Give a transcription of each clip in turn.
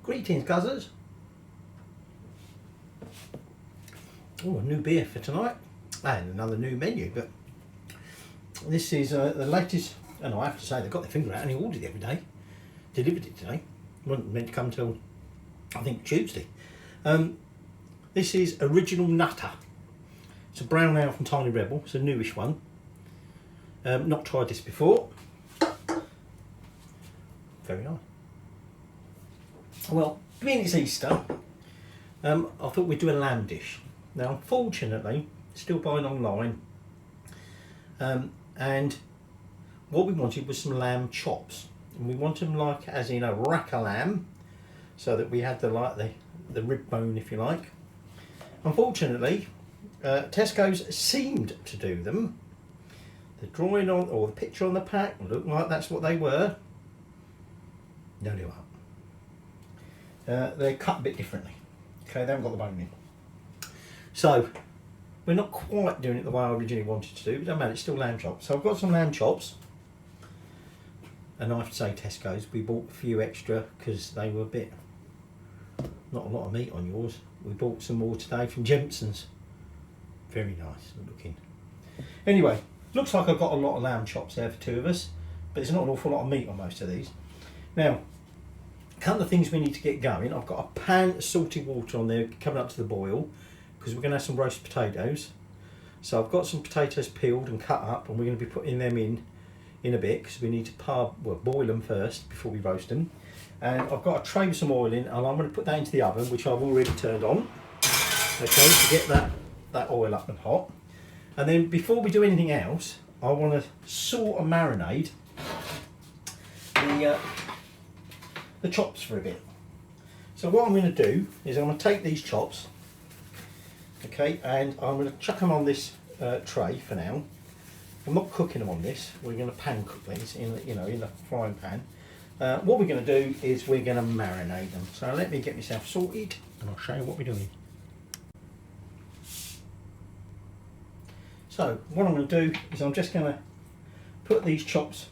Greetings, Guzzers. Oh, a new beer for tonight and another new menu, but this is the latest, and I have to say they've got their finger out and he ordered it every day, delivered it today, wasn't meant to come till I think Tuesday. This is Original Nutter. It's a brown ale from Tiny Rebel, it's a newish one, not tried this before, very nice. Well, being it's Easter, I thought we'd do a lamb dish. Now, unfortunately, still buying online, and what we wanted was some lamb chops, and we want them like as in a rack of lamb, so that we had the rib bone, if you like. Unfortunately, Tesco's seemed to do them. The drawing on, or the picture on the pack looked like that's what they were. No, they aren't. They're cut a bit differently. Okay, they haven't got the bone in. So, we're not quite doing it the way I originally wanted to do, but don't matter, it's still lamb chops. So I've got some lamb chops, and I have to say Tesco's, we bought a few extra because they were a bit, not a lot of meat on yours. We bought some more today from Jempson's. Very nice looking. Anyway, looks like I've got a lot of lamb chops there for two of us, but there's not an awful lot of meat on most of these. Now, a couple of things we need to get going. I've got a pan of salty water on there coming up to the boil because we're going to have some roast potatoes. So I've got some potatoes peeled and cut up, and we're going to be putting them in a bit because we need to boil them first before we roast them. And I've got a tray with some oil in, and I'm going to put that into the oven, which I've already turned on. Okay, to get that oil up and hot. And then before we do anything else, I want to sort of marinate the chops for a bit. So what I'm going to do is I'm going to take these chops, okay, and I'm going to chuck them on this tray for now. I'm not cooking them on this. We're going to pan cook these in the frying pan. What we're going to do is we're going to marinate them. So let me get myself sorted, and I'll show you what we're doing. So what I'm going to do is I'm just going to put these chops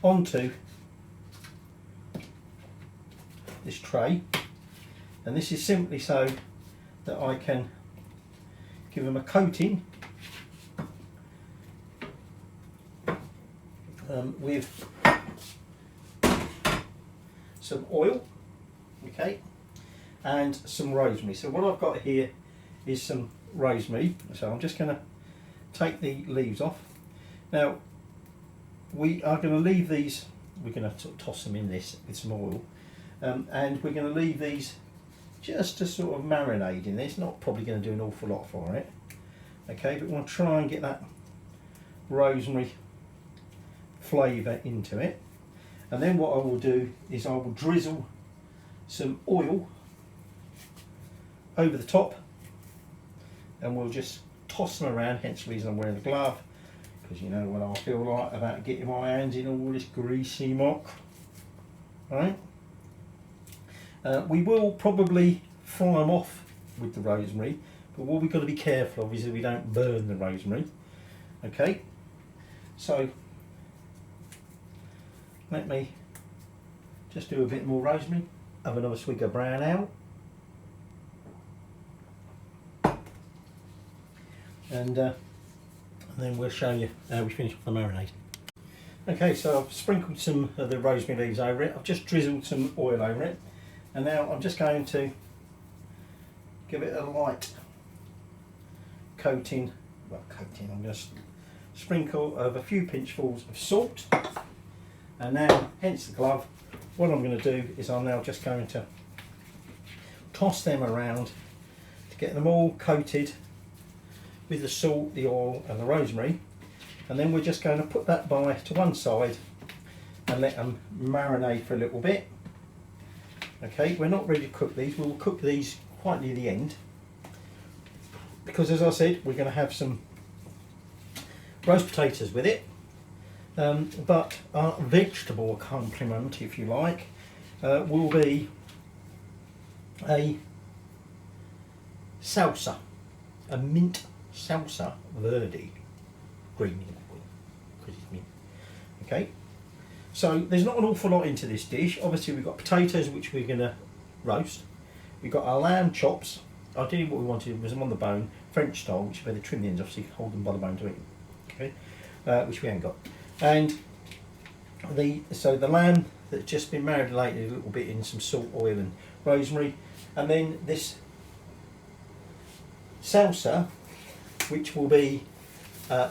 onto this tray, and this is simply so that I can give them a coating with some oil, okay, and some rosemary. So what I've got here is some rosemary, so I'm just going to take the leaves off. Now we are going to leave these, we're going to sort of toss them in this with some oil, and we're going to leave these just to sort of marinate in this. Not probably going to do an awful lot for it, okay, but we want to try and get that rosemary flavour into it. And then what I will do is I will drizzle some oil over the top, and we'll just toss them around, hence the reason I'm wearing a glove, because you know what I feel like about getting my hands in all this greasy muck. Right? We will probably fry them off with the rosemary, but what we've got to be careful of is that we don't burn the rosemary. Okay, so let me just do a bit more rosemary, have another swig of brown ale, and then we'll show you how we finish off the marinade. Okay, so I've sprinkled some of the rosemary leaves over it, I've just drizzled some oil over it, and now I'm just going to give it a light coating, I'm going to sprinkle of a few pinchfuls of salt, and now, hence the glove, what I'm going to do is I'm now just going to toss them around to get them all coated with the salt, the oil and the rosemary, and then we're just going to put that by to one side and let them marinate for a little bit. Okay, we're not ready to cook these, we'll cook these quite near the end, because as I said, we're going to have some roast potatoes with it, but our vegetable accompaniment, if you like, will be a salsa, a mint salsa verde, green because it's mint. Okay, So there's not an awful lot into this dish. Obviously we've got potatoes which we're going to roast. We've got our lamb chops. Ideally what we wanted was them on the bone, French style, which is where they trim the ends off so you can hold them by the bone to eat. Okay, which we haven't got. And the lamb that's just been marinated a little bit in some salt, oil and rosemary. And then this salsa, which will be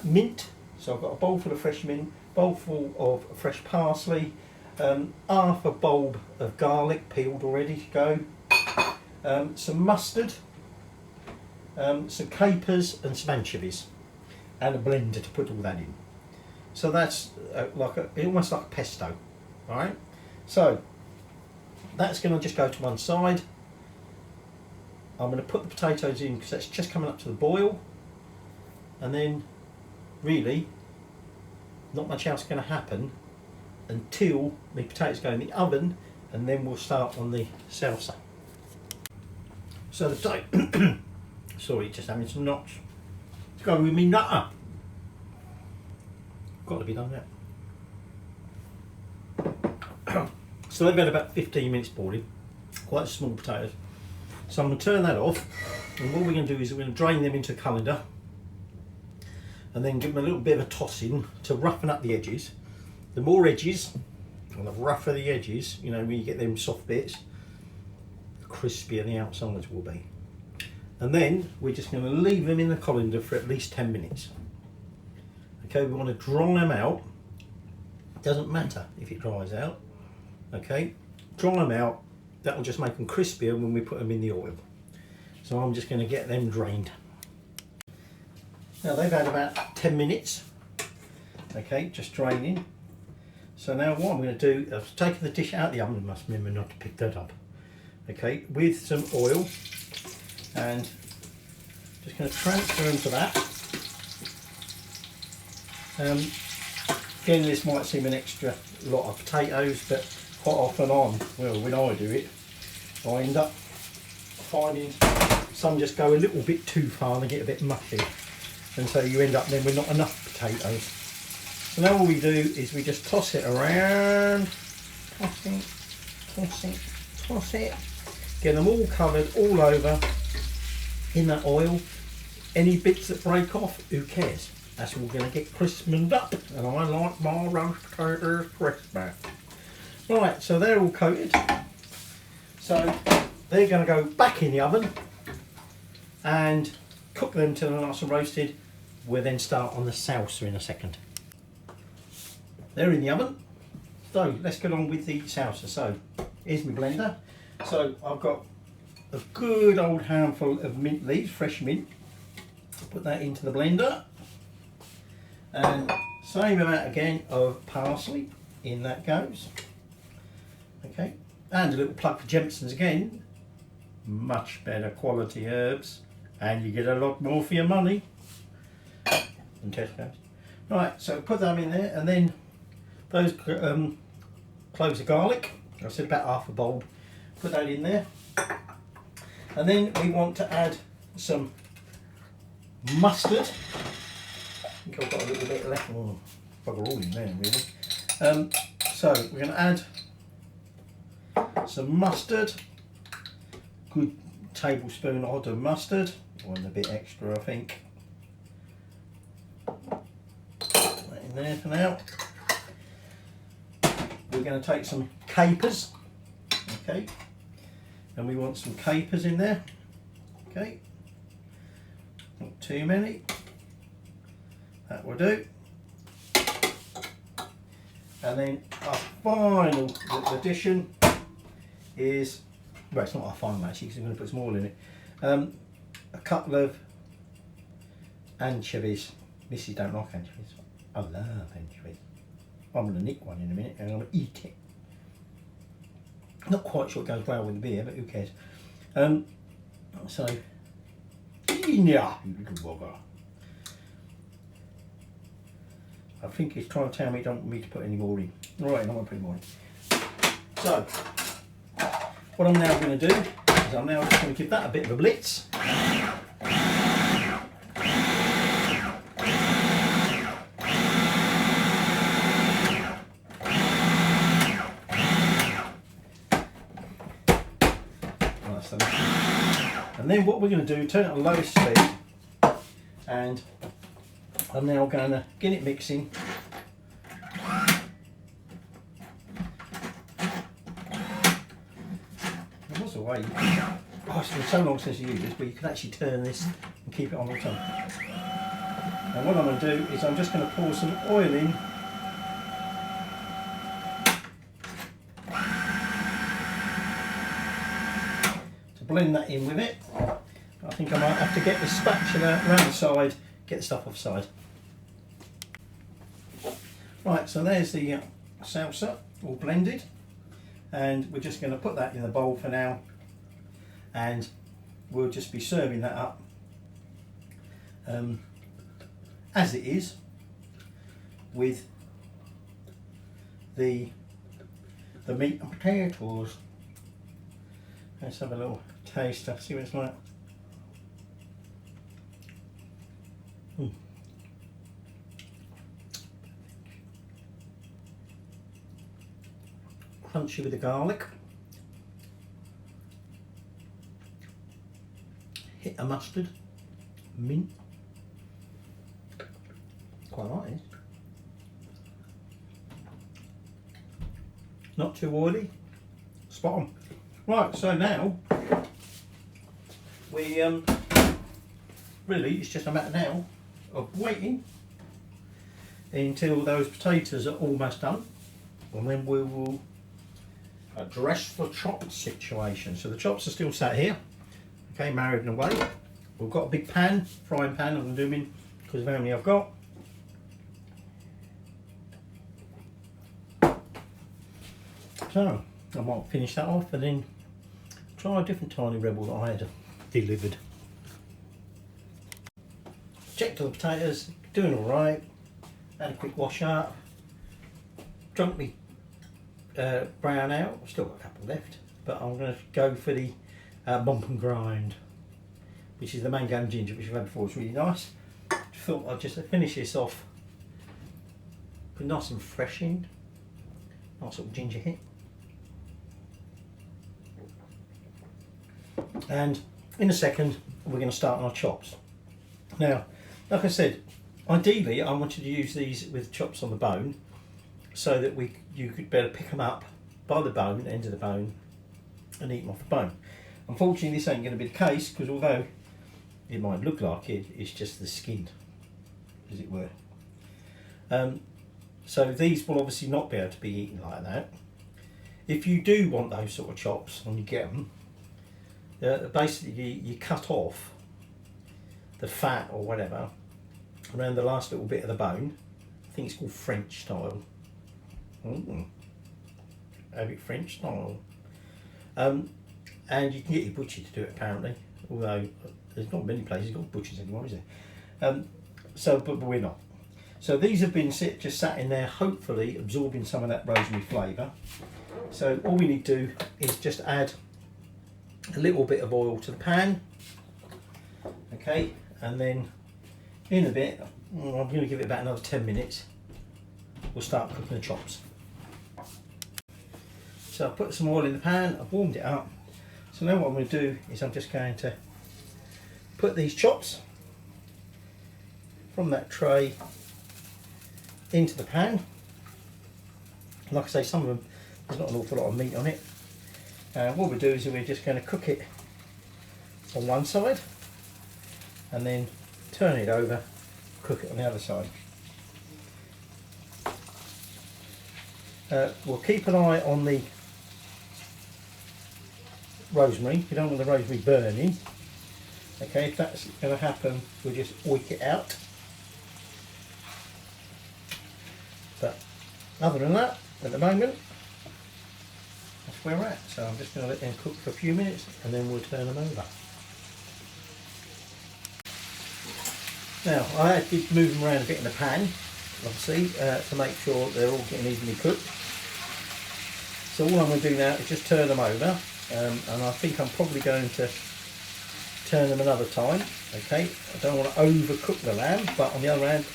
mint. So I've got a bowl full of fresh mint, bowl full of fresh parsley, half a bulb of garlic peeled already to go, some mustard, some capers and some anchovies, and a blender to put all that in. So that's almost like a pesto. Alright, so that's going to just go to one side. I'm going to put the potatoes in because that's just coming up to the boil, and then really not much else going to happen until the potatoes go in the oven, and then we'll start on the salsa. So the potato, sorry, just having some knots. It's going with me nutter. Got to be done that. So they've had about 15 minutes boiling, quite small potatoes. So I'm going to turn that off, and what we're going to do is we're going to drain them into a colander and then give them a little bit of a toss in to roughen up the edges. The more edges, and the rougher the edges, you know, when you get them soft bits, the crispier the outsides will be. And then we're just going to leave them in the colander for at least 10 minutes. Okay, we want to dry them out. It doesn't matter if it dries out. Okay, dry them out. That will just make them crispier when we put them in the oil. So I'm just going to get them drained. Now they've had about 10 minutes. Okay, just draining. So now what I'm going to do, I've taken the dish out of the oven, I must remember not to pick that up. Okay, with some oil, and just going to transfer into that. Again, this might seem an extra lot of potatoes, but quite often when I do it, I end up finding some just go a little bit too far and they get a bit mushy, and so you end up then with not enough potatoes. So now all we do is we just toss it around, toss it, get them all covered all over in that oil. Any bits that break off, who cares? That's all going to get crisped up, and I like my roast potatoes crispy. Right, so they're all coated. So they're going to go back in the oven and cook them till they're nice and roasted. We'll then start on the salsa in a second. They're in the oven. So let's get on with the salsa. So here's my blender. So I've got a good old handful of mint leaves, fresh mint. Put that into the blender. And same amount again of parsley, in that goes. Okay, and a little plug for Jemson's again. Much better quality herbs, and you get a lot more for your money. And Tesco's. Right, so put them in there, and then those cloves of garlic. I said about half a bulb. Put that in there, and then we want to add some mustard. I think I've got a little bit left. Oh, bugger all in there, really. So we're going to add some mustard. Good tablespoon odd of mustard. One a bit extra, I think. Put that in there for now. We're going to take some capers. Okay. And we want some capers in there. Okay. Not too many. That will do. And then our final addition is, well, it's not our final actually because I'm going to put some oil in it. A couple of anchovies. Missy don't like anchovies. I love anchovies. I'm going to nick one in a minute and I'm going to eat it. Not quite sure it goes well with the beer, but who cares. So, yeah, you little bugger. I think he's trying to tell me he don't want me to put any more in. Right, I'm going to put more in. So, what I'm now going to do is I'm now just going to give that a bit of a blitz. then what we're going to do, turn it on lowest speed, and I'm now going to get it mixing. There was a way, oh, it's been so long since you used this, but you can actually turn this and keep it on all the time. And what I'm going to do is I'm just going to pour some oil in. To blend that in with it. I think I might have to get the spatula around the side, get the stuff offside. Right, so there's the salsa all blended, and we're just going to put that in the bowl for now, and we'll just be serving that up as it is, with the meat and potatoes. Let's have a little taste, see what it's like. Crunchy with the garlic, hit of mustard, mint, quite like it. Not too oily, spot on. Right, so now we really it's just a matter now of waiting until those potatoes are almost done, and then we will address the chop situation. So the chops are still sat here, okay, married away. We've got a big pan, frying pan, I'm going to do them in because of how many I've got. So I might finish that off and then try a different tiny rebel that I had delivered. Checked the potatoes, doing all right. Had a quick wash up. Drunk me brown out. I've still got a couple left, but I'm going to go for the bump and grind, which is the mango and ginger, which I've had before. It's really nice. Thought I'd just finish this off with nice and refreshing, nice little ginger hit. And in a second we're going to start on our chops. Now, like I said, ideally I wanted to use these with chops on the bone so that you could better pick them up by the bone, end of the bone, and eat them off the bone. Unfortunately this ain't going to be the case, because although it might look like it, it's just the skin, as it were. So these will obviously not be able to be eaten like that. If you do want those sort of chops and you get them, basically you cut off the fat or whatever around the last little bit of the bone. I think it's called French style. Have it French style. And you can get your butcher to do it apparently, although there's not many places got butchers anymore, is there? But we're not. So these have been just sat in there, hopefully absorbing some of that rosemary flavour. So all we need to do is just add a little bit of oil to the pan, okay, and then in a bit, I'm going to give it about another 10 minutes, we'll start cooking the chops. So I've put some oil in the pan, I've warmed it up. So now what I'm going to do is I'm just going to put these chops from that tray into the pan. Like I say, some of them, there's not an awful lot of meat on it. What we do is we're just going to cook it on one side and then turn it over, cook it on the other side. We'll keep an eye on the rosemary. You don't want the rosemary burning. Okay, if that's going to happen, we'll just oink it out. But other than that, at the moment, that's where we're at. So I'm just going to let them cook for a few minutes and then we'll turn them over. Now, I did move them around a bit in the pan, obviously, to make sure they're all getting evenly cooked. So all I'm going to do now is just turn them over, and I think I'm probably going to turn them another time. Okay, I don't want to overcook the lamb, but on the other hand,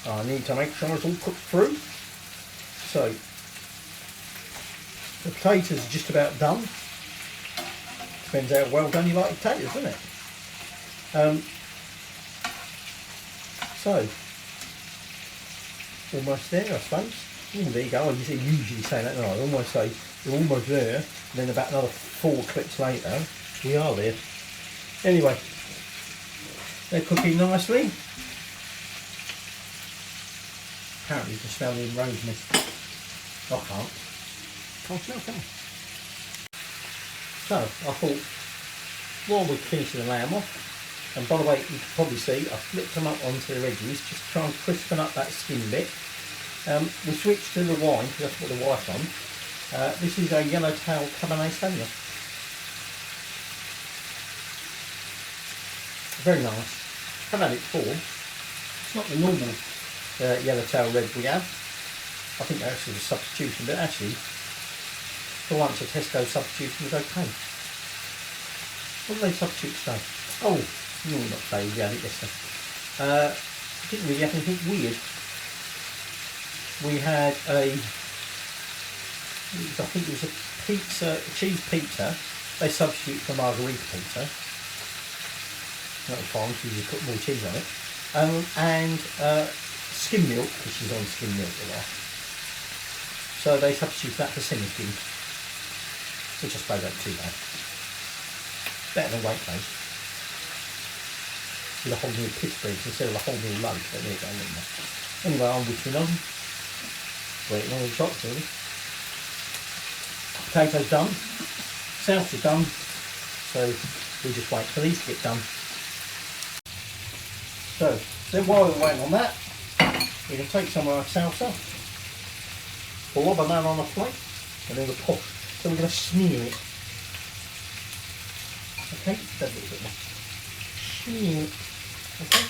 I need to make sure it's all cooked through. So the potatoes are just about done. Depends how well done you like potatoes, doesn't it? So, almost there, I suppose. Oh, there you go. I usually say that, no, I almost say you're almost there. And then about another 4 clips later, we are there. Anyway, they're cooking nicely. Apparently you can smell the rosemary. I can't smell, can I? So, I thought, while we're finishing the lamb off, and by the way, you can probably see, I flipped them up onto the edges, just to try and crispen up that skin bit. We switched to the wine, because that's what the wife's on. This is a Yellowtail Cabernet Sauvignon. Very nice. I've had it before. It's not the normal Yellowtail red we have. I think that's a substitution, but actually, for once a Tesco substitution was okay. What did they substitute today? Oh, no, not today, we had it yesterday. Didn't really have anything weird. We had I think it was a pizza, a cheese pizza. They substitute for margarita pizza. That was fine because you put more cheese on it. And skim milk, which is on skim milk a lot. So they substitute that for semi-skim, which I suppose ain't too bad. Better than weight base. With a whole meal Pittsburgh instead of a whole meal loaf, but there you go, isn't it? Anyway, I'm whittling on. Waiting on the chops really. Potatoes done. Salsa done. So we'll just wait for these to get done. So then while we're waiting on that, we're going to take some of our salsa, lob that on a plate, and then the pot. So we're going to smear it. Okay, a little bit more. Smear it. Okay,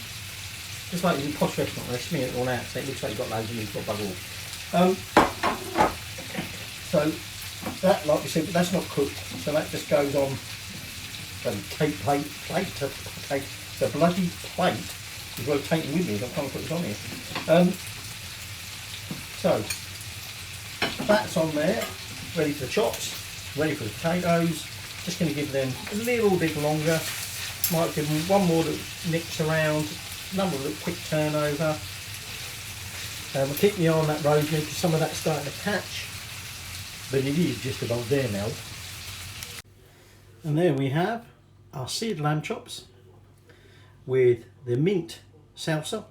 just like in a posh restaurant, they smear it all out, so it looks like you've got loads of meat, got bugger all. So that, like we said, but that's not cooked, so that just goes on the bloody plate is rotating with me, so I'm trying to put this on here. So that's on there, ready for the chops, ready for the potatoes. Just going to give them a little bit longer. Might give them one more that nicks around, another little quick turnover. We'll keep the eye on that rosemary because some of that's starting to catch, but it is just about there now. And there we have our seared lamb chops with the mint salsa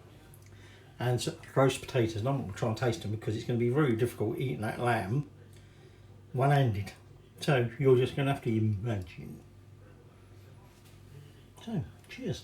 and some roast potatoes. And I'm not going to try and taste them because it's going to be very difficult eating that lamb one-handed. So you're just going to have to imagine. So, cheers.